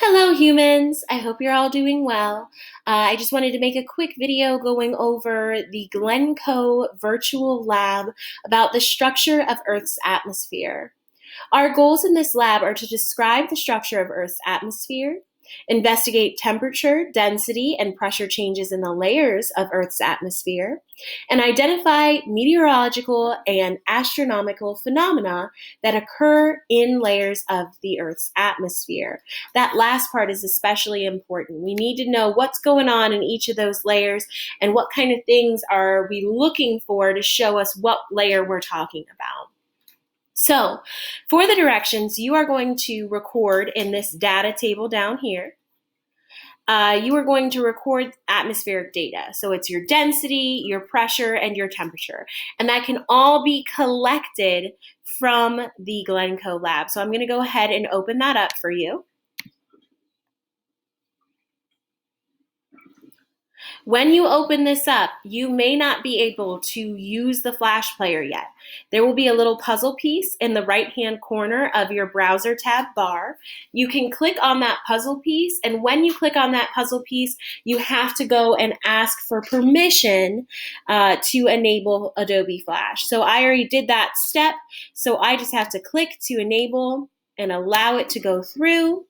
Hello humans, I hope you're all doing well. I just wanted to make a quick video going over the GlenCoe virtual lab about the structure of Earth's atmosphere. Our goals in this lab are to describe the structure of Earth's atmosphere, investigate temperature, density, and pressure changes in the layers of Earth's atmosphere, and identify meteorological and astronomical phenomena that occur in layers of the Earth's atmosphere. That last part is especially important. We need to know what's going on in each of those layers and what kind of things are we looking for to show us what layer we're talking about. So for the directions, you are going to record in this data table down here. You are going to record atmospheric data. So it's your density, your pressure, and your temperature. And that can all be collected from the GlenCoe lab. So I'm going to go ahead and open that up for you. When you open this up, you may not be able to use the Flash player yet. There will be a little puzzle piece in the right-hand corner of your browser tab bar. You can click on that puzzle piece, and when you click on that puzzle piece, you have to go and ask for permission to enable Adobe Flash. So I already did that step, so I just have to click to enable and allow it to go through.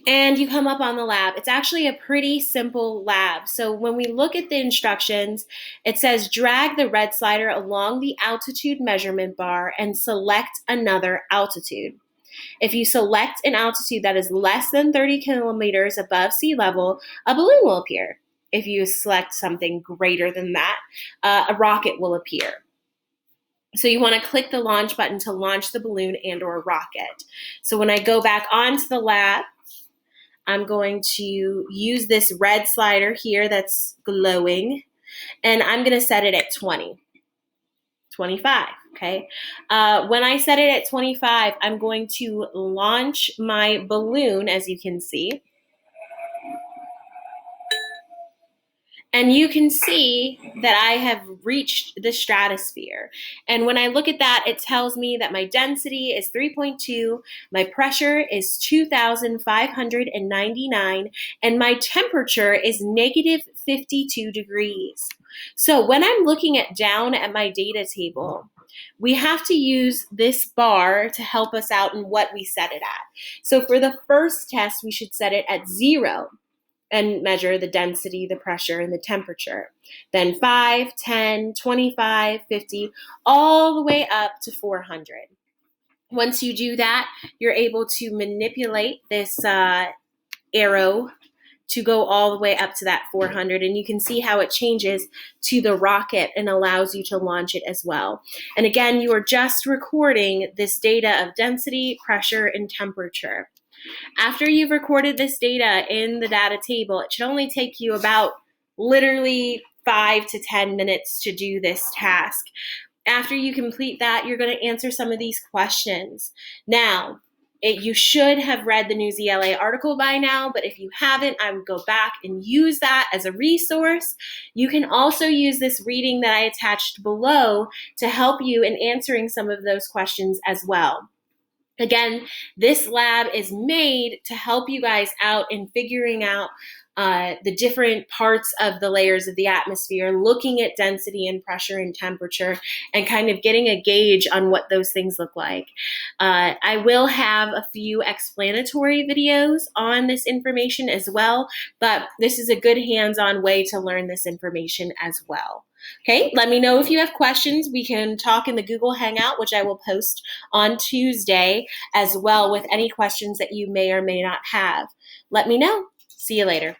And you come up on the lab. It's actually a pretty simple lab. So when we look at the instructions, it says drag the red slider along the altitude measurement bar and select another altitude. If you select an altitude that is less than 30 kilometers above sea level, a balloon will appear. If you select something greater than that, a rocket will appear. So you want to click the launch button to launch the balloon and or rocket. So when I go back onto the lab, I'm going to use this red slider here that's glowing, and I'm going to set it at 20, 25, okay? When I set it at 25, I'm going to launch my balloon, as you can see. And you can see that I have reached the stratosphere. And when I look at that, it tells me that my density is 3.2, my pressure is 2,599, and my temperature is negative 52 degrees. So when I'm looking down at my data table, we have to use this bar to help us out in what we set it at. So for the first test, we should set it at 0. And measure the density, the pressure, and the temperature. Then 5, 10, 25, 50, all the way up to 400. Once you do that, you're able to manipulate this arrow to go all the way up to that 400, and you can see how it changes to the rocket and allows you to launch it as well. And again, you are just recording this data of density, pressure, and temperature. After you've recorded this data in the data table, it should only take you about literally 5 to 10 minutes to do this task. After you complete that, you're going to answer some of these questions. Now, you should have read the News ELA article by now, but if you haven't, I would go back and use that as a resource. You can also use this reading that I attached below to help you in answering some of those questions as well. Again, this lab is made to help you guys out in figuring out the different parts of the layers of the atmosphere, looking at density and pressure and temperature, and kind of getting a gauge on what those things look like. I will have a few explanatory videos on this information as well, but this is a good hands-on way to learn this information as well. Okay, let me know if you have questions. We can talk in the Google Hangout, which I will post on Tuesday as well, with any questions that you may or may not have. Let me know. See you later.